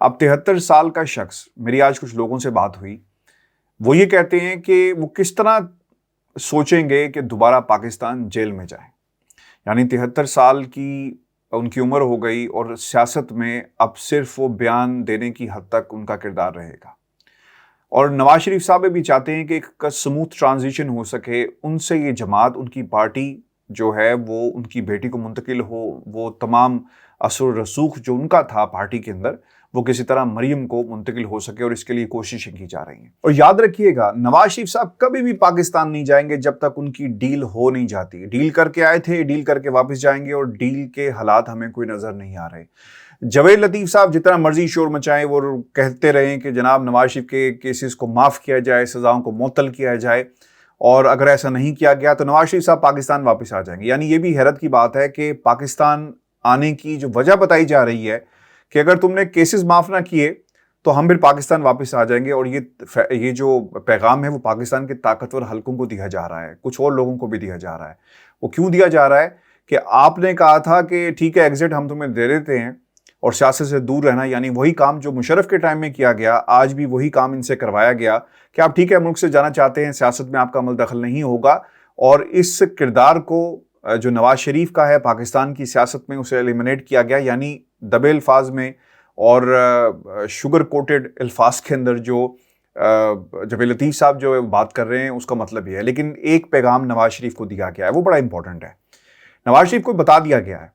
اب 73 سال کا شخص، میری آج کچھ لوگوں سے بات ہوئی، وہ یہ کہتے ہیں کہ وہ کس طرح سوچیں گے کہ دوبارہ پاکستان جیل میں جائے. یعنی 73 سال کی ان کی عمر ہو گئی اور سیاست میں اب صرف وہ بیان دینے کی حد تک ان کا کردار رہے گا. اور نواز شریف صاحب بھی چاہتے ہیں کہ ایک سموتھ ٹرانزیشن ہو سکے، ان سے یہ جماعت، ان کی پارٹی جو ہے وہ ان کی بیٹی کو منتقل ہو، وہ تمام اثر و رسوخ جو ان کا تھا پارٹی کے اندر وہ کسی طرح مریم کو منتقل ہو سکے، اور اس کے لیے کوششیں کی جا رہی ہیں. اور یاد رکھیے گا، نواز شریف صاحب کبھی بھی پاکستان نہیں جائیں گے جب تک ان کی ڈیل ہو نہیں جاتی. ڈیل کر کے آئے تھے، ڈیل کر کے واپس جائیں گے، اور ڈیل کے حالات ہمیں کوئی نظر نہیں آ رہے. جاوید لطیف صاحب جتنا مرضی شور مچائیں، وہ کہتے رہیں کہ جناب نواز شریف کے کیسز کو معاف کیا جائے، سزاؤں کو معطل کیا جائے، اور اگر ایسا نہیں کیا گیا تو نواز شریف صاحب پاکستان واپس آ جائیں گے. یعنی یہ بھی حیرت کی بات ہے کہ پاکستان آنے کی جو وجہ بتائی جا رہی ہے کہ اگر تم نے کیسز معاف نہ کیے تو ہم پھر پاکستان واپس آ جائیں گے. اور یہ جو پیغام ہے وہ پاکستان کے طاقتور حلقوں کو دیا جا رہا ہے، کچھ اور لوگوں کو بھی دیا جا رہا ہے. وہ کیوں دیا جا رہا ہے کہ آپ نے کہا تھا کہ ٹھیک ہے ایگزٹ ہم تمہیں دے دیتے ہیں اور سیاست سے دور رہنا، یعنی وہی کام جو مشرف کے ٹائم میں کیا گیا آج بھی وہی کام ان سے کروایا گیا کہ آپ ٹھیک ہے ملک سے جانا چاہتے ہیں، سیاست میں آپ کا عمل دخل نہیں ہوگا. اور اس کردار کو جو نواز شریف کا ہے پاکستان کی سیاست میں، اسے ایلیمنیٹ کیا گیا. یعنی دبے الفاظ میں اور شوگر کوٹڈ الفاظ کے اندر جو جاوید لطیف صاحب جو بات کر رہے ہیں اس کا مطلب یہ ہے. لیکن ایک پیغام نواز شریف کو دیا گیا ہے، وہ بڑا امپورٹنٹ ہے. نواز شریف کو بتا دیا گیا ہے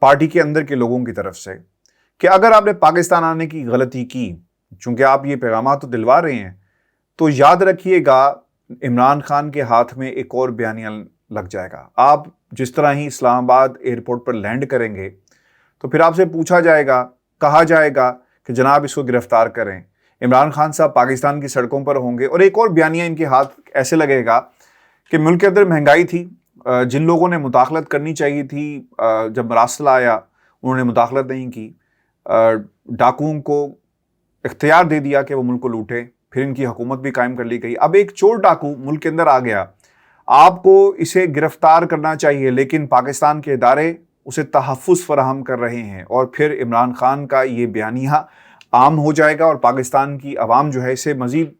پارٹی کے اندر کے لوگوں کی طرف سے کہ اگر آپ نے پاکستان آنے کی غلطی کی، چونکہ آپ یہ پیغامات تو دلوا رہے ہیں، تو یاد رکھیے گا عمران خان کے ہاتھ میں ایک اور بیانیہ لگ جائے گا. آپ جس طرح ہی اسلام آباد ایئرپورٹ پر لینڈ کریں گے تو پھر آپ سے پوچھا جائے گا، کہا جائے گا کہ جناب اس کو گرفتار کریں. عمران خان صاحب پاکستان کی سڑکوں پر ہوں گے، اور ایک اور بیانیہ ان کے ہاتھ ایسے لگے گا کہ ملک کے اندر مہنگائی تھی، جن لوگوں نے مداخلت کرنی چاہیے تھی جب مراسل آیا انہوں نے مداخلت نہیں کی، ڈاکوؤں کو اختیار دے دیا کہ وہ ملک کو لوٹے، پھر ان کی حکومت بھی قائم کر لی گئی. اب ایک چور ڈاکو ملک کے اندر آ گیا، آپ کو اسے گرفتار کرنا چاہیے، لیکن پاکستان کے ادارے اسے تحفظ فراہم کر رہے ہیں. اور پھر عمران خان کا یہ بیانیہ عام ہو جائے گا اور پاکستان کی عوام جو ہے اسے مزید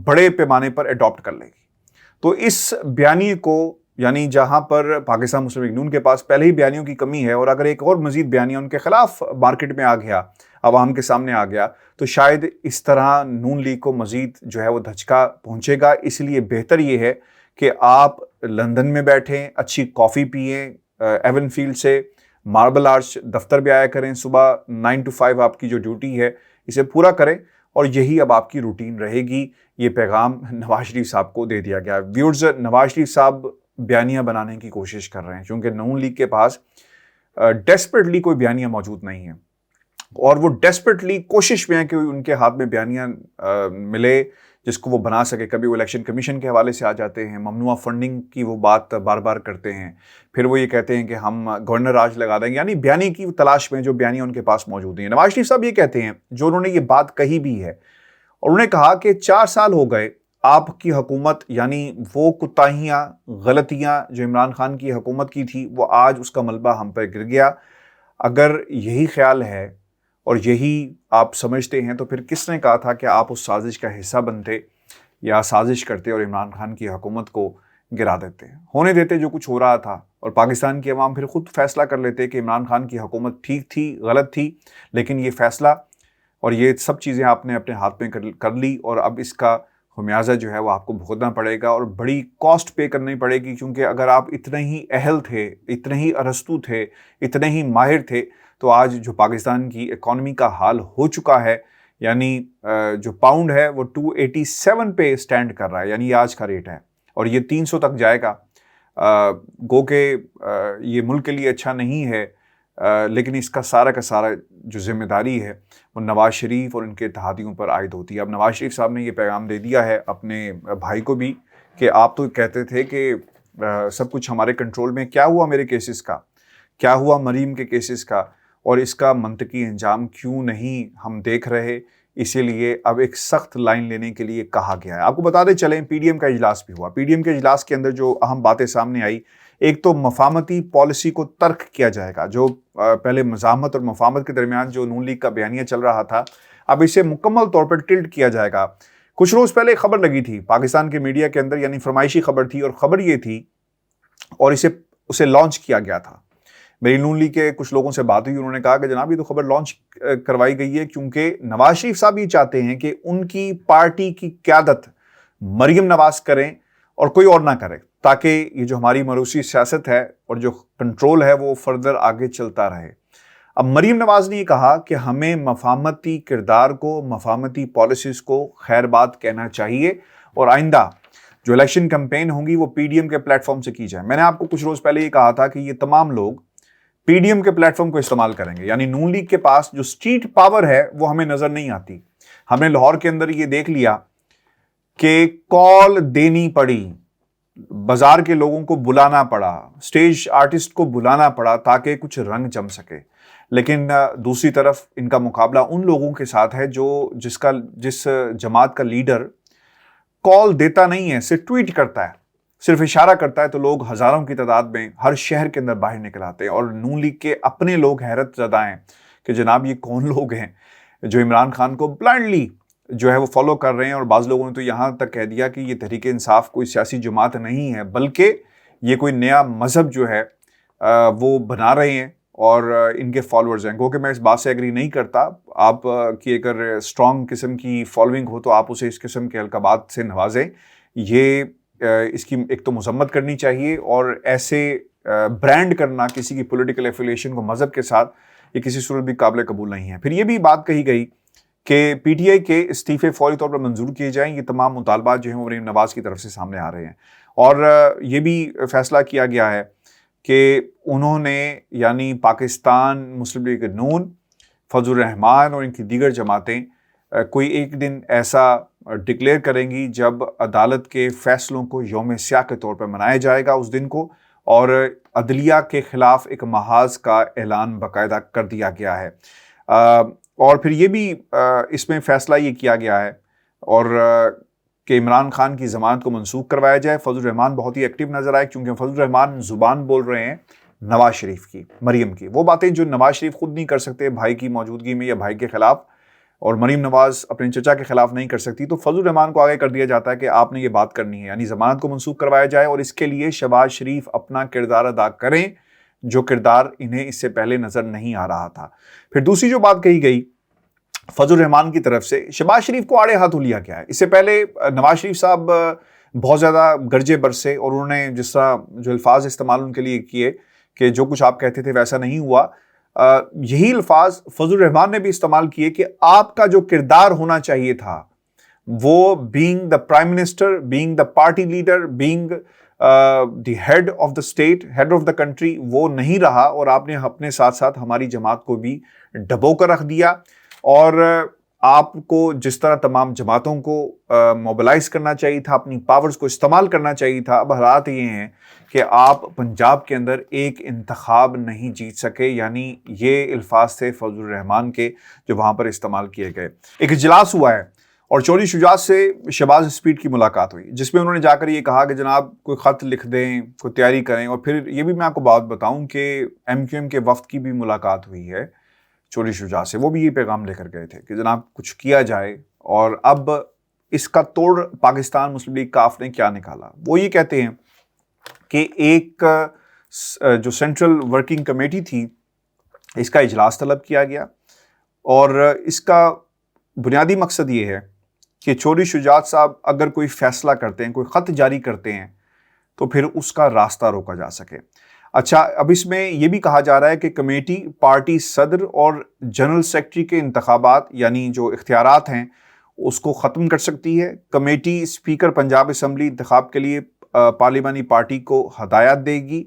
بڑے پیمانے پر اڈاپٹ کر لے گی. تو اس بیانیے کو، یعنی جہاں پر پاکستان مسلم لیگ نون کے پاس پہلے ہی بیانیوں کی کمی ہے، اور اگر ایک اور مزید بیانیہ ان کے خلاف مارکیٹ میں آ گیا، عوام کے سامنے آ گیا، تو شاید اس طرح نون لیگ کو مزید جو ہے وہ دھچکا پہنچے گا. اس لیے بہتر یہ ہے کہ آپ لندن میں بیٹھیں، اچھی کافی پئیں، ایون فیلڈ سے ماربل آرچ دفتر بھی آیا کریں، صبح 9 to 5 آپ کی جو ڈیوٹی ہے اسے پورا کریں، اور یہی اب آپ کی روٹین رہے گی. یہ پیغام نواز شریف صاحب کو دے دیا گیا. ویورز، نواز شریف صاحب بیانیہ بنانے کی کوشش کر رہے ہیں چونکہ نون لیگ کے پاس ڈیسپریٹلی کوئی بیانیہ موجود نہیں ہے، اور وہ ڈیسپریٹلی کوشش میں ہے کہ ان کے ہاتھ میں بیانیہ ملے جس کو وہ بنا سکے. کبھی وہ الیکشن کمیشن کے حوالے سے آ جاتے ہیں، ممنوعہ فنڈنگ کی وہ بات بار بار کرتے ہیں، پھر وہ یہ کہتے ہیں کہ ہم گورنر راج لگا دیں گے، یعنی بیانیے کی تلاش میں جو بیانیہ ان کے پاس موجود ہیں. نواز شریف صاحب یہ کہتے ہیں، جو انہوں نے یہ بات کہی بھی ہے، اور انہوں نے کہا کہ 4 سال ہو گئے آپ کی حکومت، یعنی وہ کوتاہیاں، غلطیاں جو عمران خان کی حکومت کی تھی وہ آج اس کا ملبہ ہم پہ گر گیا. اگر یہی خیال ہے اور یہی آپ سمجھتے ہیں تو پھر کس نے کہا تھا کہ آپ اس سازش کا حصہ بنتے یا سازش کرتے اور عمران خان کی حکومت کو گرا دیتے، ہونے دیتے جو کچھ ہو رہا تھا، اور پاکستان کی عوام پھر خود فیصلہ کر لیتے کہ عمران خان کی حکومت ٹھیک تھی، غلط تھی. لیکن یہ فیصلہ اور یہ سب چیزیں آپ نے اپنے ہاتھ میں کر لی، اور اب اس کا خمیازہ جو ہے وہ آپ کو بھگتنا پڑے گا، اور بڑی کاسٹ پے کرنی پڑے گی. کیونکہ اگر آپ اتنے ہی اہل تھے، اتنے ہی ارستو تھے، اتنے ہی ماہر تھے، تو آج جو پاکستان کی اکانومی کا حال ہو چکا ہے، یعنی جو پاؤنڈ ہے وہ 287 پہ سٹینڈ کر رہا ہے، یعنی یہ آج کا ریٹ ہے، اور یہ 300 تک جائے گا. گو کہ یہ ملک کے لیے اچھا نہیں ہے، لیکن اس کا سارا جو ذمہ داری ہے وہ نواز شریف اور ان کے اتحادیوں پر عائد ہوتی ہے. اب نواز شریف صاحب نے یہ پیغام دے دیا ہے اپنے بھائی کو بھی کہ آپ تو کہتے تھے کہ سب کچھ ہمارے کنٹرول میں، کیا ہوا میرے کیسز کا، کیا ہوا مریم کے کیسز کا، اور اس کا منطقی انجام کیوں نہیں ہم دیکھ رہے. اسی لیے اب ایک سخت لائن لینے کے لیے کہا گیا ہے۔ آپ کو بتاتے چلیں پی ڈی ایم کا اجلاس بھی ہوا۔ پی ڈی ایم کے اجلاس کے اندر جو اہم باتیں سامنے آئی، ایک تو مفاہمتی پالیسی کو ترک کیا جائے گا۔ جو پہلے مزاحمت اور مفاہمت کے درمیان جو نون لیگ کا بیانیہ چل رہا تھا، اب اسے مکمل طور پر ٹلٹ کیا جائے گا۔ کچھ روز پہلے خبر لگی تھی پاکستان کے میڈیا کے اندر، یعنی فرمائشی خبر تھی، اور خبر یہ تھی اور اسے لانچ کیا گیا تھا۔ میری نون لیگ کے کچھ لوگوں سے بات ہوئی، انہوں نے کہا کہ جناب یہ تو خبر لانچ کروائی گئی ہے کیونکہ نواز شریف صاحب یہ چاہتے ہیں کہ ان کی پارٹی کی قیادت مریم نواز کریں اور کوئی اور نہ کرے، تاکہ یہ جو ہماری موروثی سیاست ہے اور جو کنٹرول ہے وہ فردر آگے چلتا رہے۔ اب مریم نواز نے یہ کہا کہ ہمیں مفاہمتی کردار کو، مفاہمتی پالیسیز کو خیر بات کہنا چاہیے، اور آئندہ جو الیکشن کمپین ہوں گی وہ پی ڈی ایم کے پلیٹ فارم سے کی جائے۔ میں نے آپ کو کچھ روز پہلے یہ کہا تھا کہ یہ تمام لوگ پی ڈی ایم کے پلیٹ فارم کو استعمال کریں گے، یعنی نون لیگ کے پاس جو سٹریٹ پاور ہے وہ ہمیں نظر نہیں آتی۔ ہم نے لاہور کے اندر یہ دیکھ لیا کہ کال دینی پڑی، بازار کے لوگوں کو بلانا پڑا، سٹیج آرٹسٹ کو بلانا پڑا تاکہ کچھ رنگ جم سکے، لیکن دوسری طرف ان کا مقابلہ ان لوگوں کے ساتھ ہے جس جماعت کا لیڈر کال دیتا نہیں ہے، صرف ٹویٹ کرتا ہے، صرف اشارہ کرتا ہے، تو لوگ ہزاروں کی تعداد میں ہر شہر کے اندر باہر نکل آتے ہیں۔ اور نون لیگ کے اپنے لوگ حیرت زدہ ہیں کہ جناب یہ کون لوگ ہیں جو عمران خان کو بلائنڈلی جو ہے وہ فالو کر رہے ہیں، اور بعض لوگوں نے تو یہاں تک کہہ دیا کہ یہ تحریک انصاف کوئی سیاسی جماعت نہیں ہے بلکہ یہ کوئی نیا مذہب جو ہے وہ بنا رہے ہیں اور ان کے فالوورز ہیں۔ گو کہ میں اس بات سے ایگری نہیں کرتا، آپ کی اگر اسٹرانگ قسم کی فالوئنگ ہو تو آپ اسے اس قسم کے القابات سے نوازیں، یہ اس کی ایک تو مذمت کرنی چاہیے، اور ایسے برانڈ کرنا کسی کی پولیٹیکل ایفیلیشن کو مذہب کے ساتھ یہ کسی صورت بھی قابل قبول نہیں ہے۔ پھر یہ بھی بات کہی گئی کہ پی ٹی آئی کے استعفے فوری طور پر منظور کیے جائیں۔ یہ تمام مطالبات جو ہیں مریم نواز کی طرف سے سامنے آ رہے ہیں، اور یہ بھی فیصلہ کیا گیا ہے کہ انہوں نے، یعنی پاکستان مسلم لیگ نون، فضل الرحمان اور ان کی دیگر جماعتیں کوئی ایک دن ایسا ڈکلیئر کریں گی جب عدالت کے فیصلوں کو یوم سیاہ کے طور پر منایا جائے گا اس دن کو، اور عدلیہ کے خلاف ایک محاذ کا اعلان باقاعدہ کر دیا گیا ہے۔ اور پھر یہ بھی اس میں فیصلہ یہ کیا گیا ہے اور کہ عمران خان کی ضمانت کو منسوخ کروایا جائے۔ فضل الرحمان بہت ہی ایکٹیو نظر آئے کیونکہ فضل الرحمان زبان بول رہے ہیں نواز شریف کی، مریم کی، وہ باتیں جو نواز شریف خود نہیں کر سکتے بھائی کی موجودگی میں یا بھائی کے خلاف، اور مریم نواز اپنے چچا کے خلاف نہیں کر سکتی، تو فضل الرحمان کو آگے کر دیا جاتا ہے کہ آپ نے یہ بات کرنی ہے، یعنی ضمانت کو منسوخ کروایا جائے، اور اس کے لیے شہباز شریف اپنا کردار ادا کریں جو کردار انہیں اس سے پہلے نظر نہیں آ رہا تھا۔ پھر دوسری جو بات کہی گئی فضل الرحمان کی طرف سے، شہباز شریف کو آڑے ہاتھوں لیا گیا ہے۔ اس سے پہلے نواز شریف صاحب بہت زیادہ گرجے برسے، اور انہوں نے جس طرح جو الفاظ استعمال ان کے لیے کیے کہ جو کچھ آپ کہتے تھے ویسا نہیں ہوا، یہی الفاظ فضل الرحمان نے بھی استعمال کیے کہ آپ کا جو کردار ہونا چاہیے تھا وہ being the prime minister, being the party leader, being the head of the state, head of the country, وہ نہیں رہا، اور آپ نے اپنے ساتھ ساتھ ہماری جماعت کو بھی ڈبو کر رکھ دیا، اور آپ کو جس طرح تمام جماعتوں کو موبلائز کرنا چاہیے تھا، اپنی پاورز کو استعمال کرنا چاہیے تھا، اب حالات یہ ہیں کہ آپ پنجاب کے اندر ایک انتخاب نہیں جیت سکے، یعنی یہ الفاظ تھے فضل الرحمان کے جو وہاں پر استعمال کیے گئے۔ ایک اجلاس ہوا ہے اور چودھری شجاعت سے شہباز اسپیڈ کی ملاقات ہوئی، جس میں انہوں نے جا کر یہ کہا کہ جناب کوئی خط لکھ دیں، کوئی تیاری کریں، اور پھر یہ بھی میں آپ کو بات بتاؤں کہ ایم کیو ایم کے وفد کی بھی ملاقات ہوئی ہے چودھری شجاعت سے، وہ بھی یہ پیغام لے کر گئے تھے کہ جناب کچھ کیا جائے۔ اور اب اس کا توڑ پاکستان مسلم لیگ کاف نے کیا نکالا، وہ یہ کہتے ہیں کہ ایک جو سینٹرل ورکنگ کمیٹی تھی اس کا اجلاس طلب کیا گیا، اور اس کا بنیادی مقصد یہ ہے کہ چودھری شجاعت صاحب اگر کوئی فیصلہ کرتے ہیں، کوئی خط جاری کرتے ہیں، تو پھر اس کا راستہ روکا جا سکے۔ اچھا، اب اس میں یہ بھی کہا جا رہا ہے کہ کمیٹی پارٹی صدر اور جنرل سیکرٹری کے انتخابات، یعنی جو اختیارات ہیں، اس کو ختم کر سکتی ہے۔ کمیٹی اسپیکر پنجاب اسمبلی انتخاب کے لیے پارلیمانی پارٹی کو ہدایت دے گی۔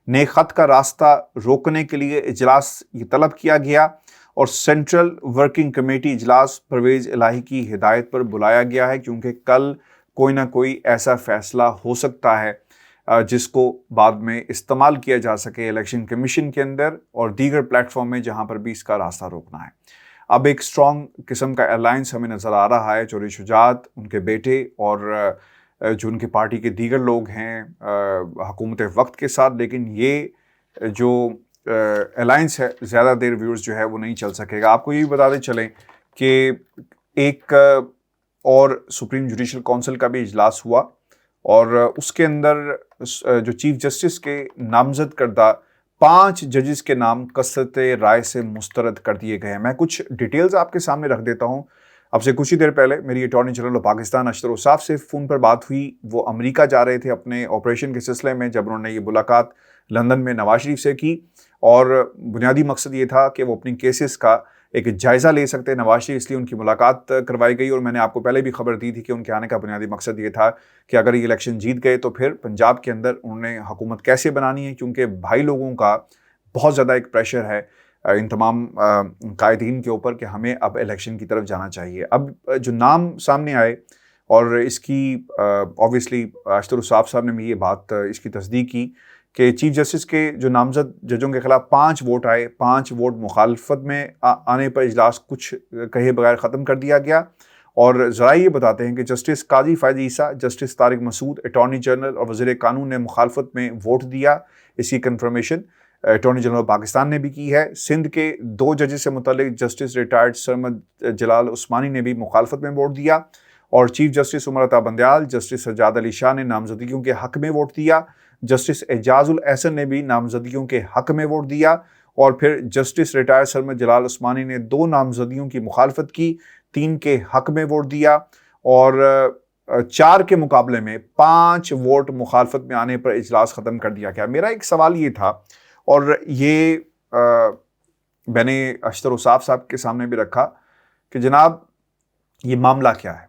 نئے خط کا راستہ روکنے کے لیے اجلاس یہ طلب کیا گیا، اور سینٹرل ورکنگ کمیٹی اجلاس پرویز الہی کی ہدایت پر بلایا گیا ہے، کیونکہ کل کوئی نہ کوئی ایسا فیصلہ ہو سکتا ہے جس کو بعد میں استعمال کیا جا سکے الیکشن کمیشن کے اندر اور دیگر پلیٹ فارم میں جہاں پر بھی اس کا راستہ روکنا ہے۔ اب ایک اسٹرانگ قسم کا الائنس ہمیں نظر آ رہا ہے چوری شجاعت، ان کے بیٹے اور جو ان کے پارٹی کے دیگر لوگ ہیں حکومت وقت کے ساتھ، لیکن یہ جو الائنس ہے زیادہ دیر ویورز جو ہے وہ نہیں چل سکے گا۔ آپ کو یہ بھی بتاتے چلیں کہ ایک اور سپریم جوڈیشل کونسل کا بھی اجلاس ہوا اور اس کے اندر جو چیف جسٹس کے نامزد کردہ 5 ججز کے نام کثرت رائے سے مسترد کر دیے گئے ہیں۔ میں کچھ ڈیٹیلز آپ کے سامنے رکھ دیتا ہوں۔ اب سے کچھ ہی دیر پہلے میری اٹارنی جنرل پاکستان اشتر اوصاف سے فون پر بات ہوئی۔ وہ امریکہ جا رہے تھے اپنے آپریشن کے سلسلے میں، جب انہوں نے یہ ملاقات لندن میں نواز شریف سے کی اور بنیادی مقصد یہ تھا کہ وہ اپنی کیسز کا ایک جائزہ لے سکتے ہیں نواز شریف، اس لیے ان کی ملاقات کروائی گئی۔ اور میں نے آپ کو پہلے بھی خبر دی تھی کہ ان کے آنے کا بنیادی مقصد یہ تھا کہ اگر یہ الیکشن جیت گئے تو پھر پنجاب کے اندر انہوں نے حکومت کیسے بنانی ہے، کیونکہ بھائی لوگوں کا بہت زیادہ ایک پریشر ہے ان تمام قائدین کے اوپر کہ ہمیں اب الیکشن کی طرف جانا چاہیے۔ اب جو نام سامنے آئے اور اس کی آبویسلی اشتر اوصاف صاحب نے بھی یہ بات اس کی تصدیق کی کہ چیف جسٹس کے جو نامزد ججوں کے خلاف 5 ووٹ آئے، 5 ووٹ مخالفت میں آنے پر اجلاس کچھ کہے بغیر ختم کر دیا گیا۔ اور ذرائع یہ بتاتے ہیں کہ جسٹس قاضی فائز عیسیٰ، جسٹس طارق مسعود، اٹارنی جنرل اور وزیر قانون نے مخالفت میں ووٹ دیا۔ اس کی کنفرمیشن اٹارنی جنرل پاکستان نے بھی کی ہے۔ سندھ کے 2 ججز سے متعلق جسٹس ریٹائرڈ سرمد جلال عثمانی نے بھی مخالفت میں ووٹ دیا اور chief justice Umar Ata Bandial, justice Sajjad Ali Shah نے نامزدگیوں کے حق میں ووٹ دیا۔ جسٹس اعجاز الاحسن نے بھی نامزدگیوں کے حق میں ووٹ دیا اور پھر جسٹس ریٹائرڈ سرمد جلال عثمانی نے 2 نامزدگیوں کی مخالفت کی، 3 کے حق میں ووٹ دیا اور 4 کے مقابلے میں 5 ووٹ مخالفت میں آنے پر اجلاس ختم کر دیا گیا۔ میرا ایک سوال یہ تھا اور یہ میں نے اشتر اوصاف صاحب کے سامنے بھی رکھا کہ جناب یہ معاملہ کیا ہے،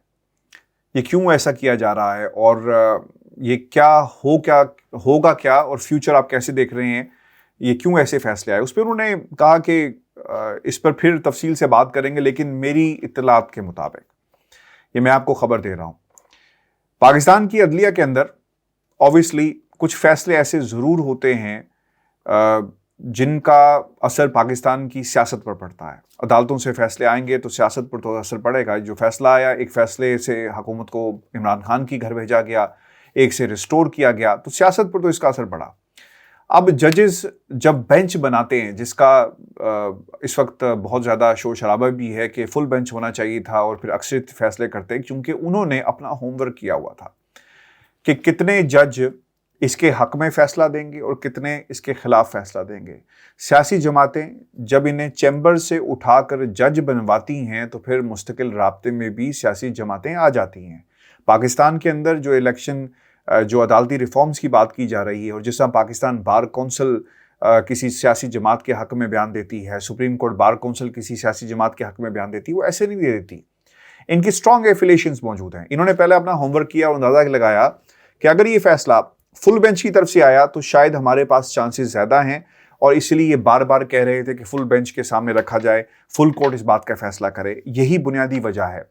یہ کیوں ایسا کیا جا رہا ہے اور یہ ہوگا کیا اور فیوچر آپ کیسے دیکھ رہے ہیں، یہ کیوں ایسے فیصلے آئے۔ اس پہ انہوں نے کہا کہ اس پر پھر تفصیل سے بات کریں گے، لیکن میری اطلاعات کے مطابق یہ میں آپ کو خبر دے رہا ہوں، پاکستان کی عدلیہ کے اندر اوبویسلی کچھ فیصلے ایسے ضرور ہوتے ہیں جن کا اثر پاکستان کی سیاست پر پڑتا ہے۔ عدالتوں سے فیصلے آئیں گے تو سیاست پر تو اثر پڑے گا۔ جو فیصلہ آیا، ایک فیصلے سے حکومت کو عمران خان کی گھر بھیجا گیا، ایک سے ریسٹور کیا گیا، تو سیاست پر تو اس کا اثر پڑا۔ اب ججز جب بینچ بناتے ہیں، جس کا اس وقت بہت زیادہ شور شرابہ بھی ہے کہ فل بینچ ہونا چاہیے تھا اور پھر اکثریت فیصلے کرتے ہیں، کیونکہ انہوں نے اپنا ہوم ورک کیا ہوا تھا کہ کتنے جج اس کے حق میں فیصلہ دیں گے اور کتنے اس کے خلاف فیصلہ دیں گے۔ سیاسی جماعتیں جب انہیں چیمبر سے اٹھا کر جج بنواتی ہیں تو پھر مستقل رابطے میں بھی سیاسی جماعتیں آ جاتی ہیں۔ پاکستان کے اندر جو الیکشن جو عدالتی ریفارمز کی بات کی جا رہی ہے اور جس طرح پاکستان بار کونسل کسی سیاسی جماعت کے حق میں بیان دیتی ہے، سپریم کورٹ بار کونسل کسی سیاسی جماعت کے حق میں بیان دیتی ہے، وہ ایسے نہیں دے دیتی۔ ان کی اسٹرانگ ایفیلیشنز موجود ہیں۔ انہوں نے پہلے اپنا ہوم ورک کیا اور اندازہ لگایا کہ اگر یہ فیصلہ فل بینچ کی طرف سے آیا تو شاید ہمارے پاس چانسز زیادہ ہیں، اور اس لیے یہ بار بار کہہ رہے تھے کہ فل بینچ کے سامنے رکھا جائے، فل کورٹ اس بات کا فیصلہ کرے۔ یہی بنیادی وجہ ہے۔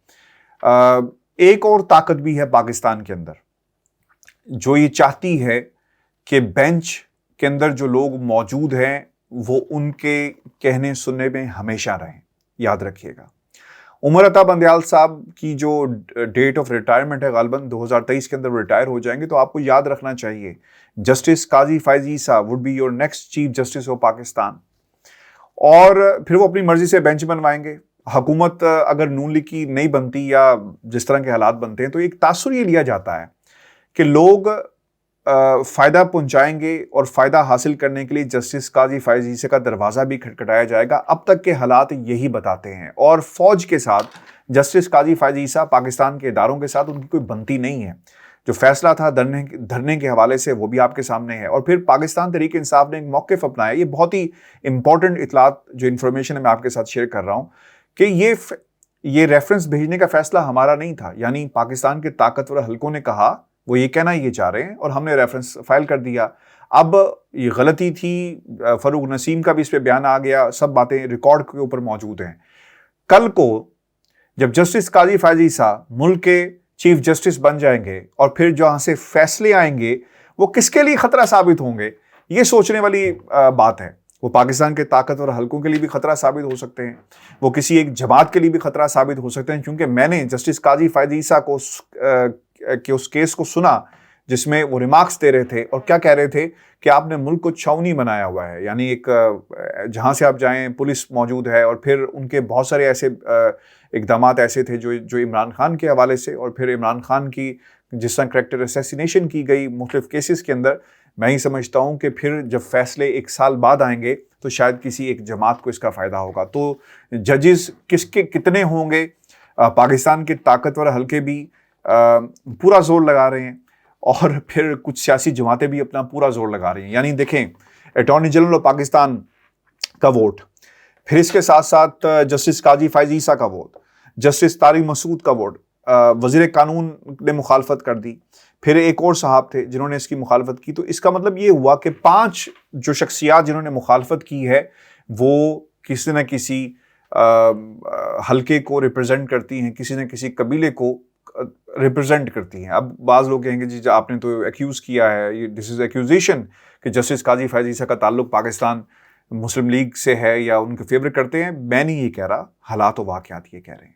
ایک اور طاقت بھی ہے پاکستان کے اندر جو یہ چاہتی ہے کہ بینچ کے اندر جو لوگ موجود ہیں وہ ان کے کہنے سننے میں ہمیشہ رہیں۔ یاد رکھیے گا، عمر عطا بندیال صاحب کی جو ڈیٹ آف ریٹائرمنٹ ہے غالباً 2023 کے اندر ریٹائر ہو جائیں گے، تو آپ کو یاد رکھنا چاہیے justice Qazi Faez Isa would be your next chief justice of Pakistan, اور پھر وہ اپنی مرضی سے بینچ بنوائیں گے۔ حکومت اگر نون لیگ کی نہیں بنتی یا جس طرح کے حالات بنتے ہیں تو ایک تاثر یہ لیا جاتا ہے کہ لوگ فائدہ پہنچائیں گے اور فائدہ حاصل کرنے کے لیے جسٹس قاضی فائز عیسیٰ کا دروازہ بھی کھٹکھٹایا جائے گا۔ اب تک کے حالات یہی بتاتے ہیں، اور فوج کے ساتھ جسٹس قاضی فائز عیسیٰ پاکستان کے اداروں کے ساتھ ان کی کوئی بنتی نہیں ہے۔ جو فیصلہ تھا دھرنے کے حوالے سے وہ بھی آپ کے سامنے ہے، اور پھر پاکستان تحریک انصاف نے ایک موقف اپنایا۔ یہ بہت ہی امپورٹنٹ اطلاعات جو انفارمیشن ہے میں آپ کے ساتھ شیئر کر رہا ہوں کہ یہ ریفرنس بھیجنے کا فیصلہ ہمارا نہیں تھا، یعنی پاکستان کے طاقتور حلقوں نے کہا وہ یہ کہنا یہ چاہ رہے ہیں اور ہم نے ریفرنس فائل کر دیا۔ اب یہ غلطی تھی، فاروق نسیم کا بھی اس پہ بیان آ گیا، سب باتیں ریکارڈ کے اوپر موجود ہیں۔ کل کو جب جسٹس قاضی فائز عیسیٰ ملک کے چیف جسٹس بن جائیں گے اور پھر جہاں سے فیصلے آئیں گے وہ کس کے لیے خطرہ ثابت ہوں گے، یہ سوچنے والی بات ہے۔ وہ پاکستان کے طاقتور حلقوں کے لیے بھی خطرہ ثابت ہو سکتے ہیں، وہ کسی ایک جماعت کے لیے بھی خطرہ ثابت ہو سکتے ہیں، کیونکہ میں نے جسٹس قاضی فائز عیسیٰ کو اس کیس کو سنا جس میں وہ ریمارکس دے رہے تھے اور کیا کہہ رہے تھے کہ آپ نے ملک کو چھاؤنی بنایا ہوا ہے، یعنی ایک جہاں سے آپ جائیں پولیس موجود ہے، اور پھر ان کے بہت سارے ایسے اقدامات ایسے تھے جو عمران خان کے حوالے سے، اور پھر عمران خان کی جس طرح کریکٹر اسیسینیشن کی گئی مختلف کیسز کے اندر، میں ہی سمجھتا ہوں کہ پھر جب فیصلے 1 سال بعد آئیں گے تو شاید کسی ایک جماعت کو اس کا فائدہ ہوگا۔ تو ججز کس کے کتنے ہوں گے، پاکستان کے طاقتور حلقے بھی پورا زور لگا رہے ہیں، اور پھر کچھ سیاسی جماعتیں بھی اپنا پورا زور لگا رہی ہیں۔ یعنی دیکھیں، اٹارنی جنرل آف پاکستان کا ووٹ، پھر اس کے ساتھ ساتھ جسٹس قاضی فائز عیسیٰ کا ووٹ، جسٹس طارق مسعود کا ووٹ، وزیر قانون نے مخالفت کر دی، پھر ایک اور صاحب تھے جنہوں نے اس کی مخالفت کی۔ تو اس کا مطلب یہ ہوا کہ 5 جو شخصیات جنہوں نے مخالفت کی ہے وہ کسی نہ کسی حلقے کو ریپرزینٹ کرتی ہیں، کسی نہ کسی قبیلے کو ریپرزینٹ کرتی ہیں۔ اب بعض لوگ کہیں گے جی آپ نے تو ایکیوز کیا ہے، یہ دس از ایکیوزیشن کہ جسٹس قاضی فائز عیسیٰ کا تعلق پاکستان مسلم لیگ سے ہے یا ان کے فیور کرتے ہیں۔ میں نہیں یہ کہہ رہا، حالات و واقعات یہ کہہ رہے ہیں۔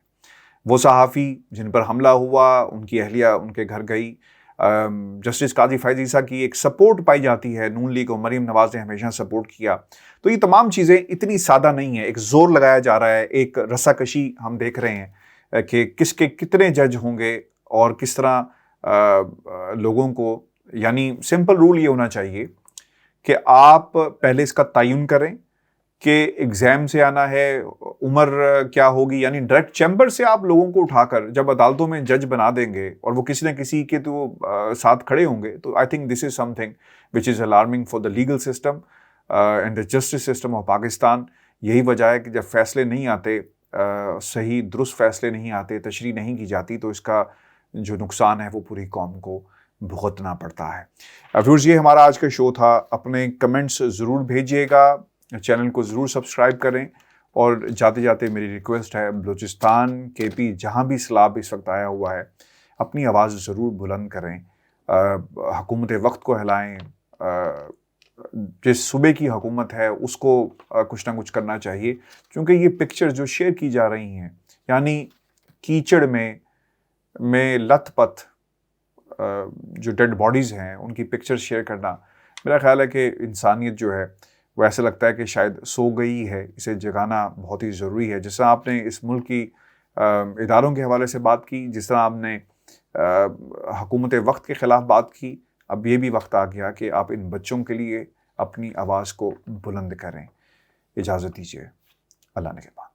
وہ صحافی جن پر حملہ ہوا، ان کی اہلیہ ان کے گھر گئی، جسٹس قاضی فائز عیسیٰ کی ایک سپورٹ پائی جاتی ہے، نون لیگ اور مریم نواز نے ہمیشہ سپورٹ کیا۔ تو یہ تمام چیزیں اتنی سادہ نہیں ہیں، ایک زور لگایا جا رہا ہے، ایک رساکشی ہم دیکھ رہے ہیں کہ کس کے کتنے جج ہوں گے اور کس طرح لوگوں کو، یعنی سمپل رول یہ ہونا چاہیے کہ آپ پہلے اس کا تعین کریں کہ ایگزام سے آنا ہے، عمر کیا ہوگی، یعنی ڈائریکٹ چیمبر سے آپ لوگوں کو اٹھا کر جب عدالتوں میں جج بنا دیں گے اور وہ کسی نہ کسی کے تو ساتھ کھڑے ہوں گے، تو I think this is some thing which is alarming for the legal system and the justice system of Pakistan. یہی وجہ ہے کہ جب فیصلے نہیں آتے، صحیح درست فیصلے نہیں آتے، تشریح نہیں کی جاتی، تو اس کا جو نقصان ہے وہ پوری قوم کو بھگتنا پڑتا ہے۔ ویورز، یہ ہمارا آج کا شو تھا۔ اپنے کمنٹس ضرور بھیجیے گا، چینل کو ضرور سبسکرائب کریں، اور جاتے جاتے میری ریکویسٹ ہے، بلوچستان، KP جہاں بھی سیلاب اس وقت آیا ہوا ہے، اپنی آواز ضرور بلند کریں، حکومت وقت کو ہلائیں۔ جس صوبے کی حکومت ہے اس کو کچھ نہ کچھ کرنا چاہیے، کیونکہ یہ پکچر جو شیئر کی جا رہی ہیں، یعنی کیچڑ میں لت پت جو ڈیڈ باڈیز ہیں ان کی پکچر شیئر کرنا، میرا خیال ہے کہ انسانیت جو ہے وہ ایسا لگتا ہے کہ شاید سو گئی ہے، اسے جگانا بہت ہی ضروری ہے۔ جس طرح آپ نے اس ملک کی اداروں کے حوالے سے بات کی، جس طرح آپ نے حکومت وقت کے خلاف بات کی، اب یہ بھی وقت آ گیا کہ آپ ان بچوں کے لیے اپنی آواز کو بلند کریں۔ اجازت دیجیے، اللہ نگہبان۔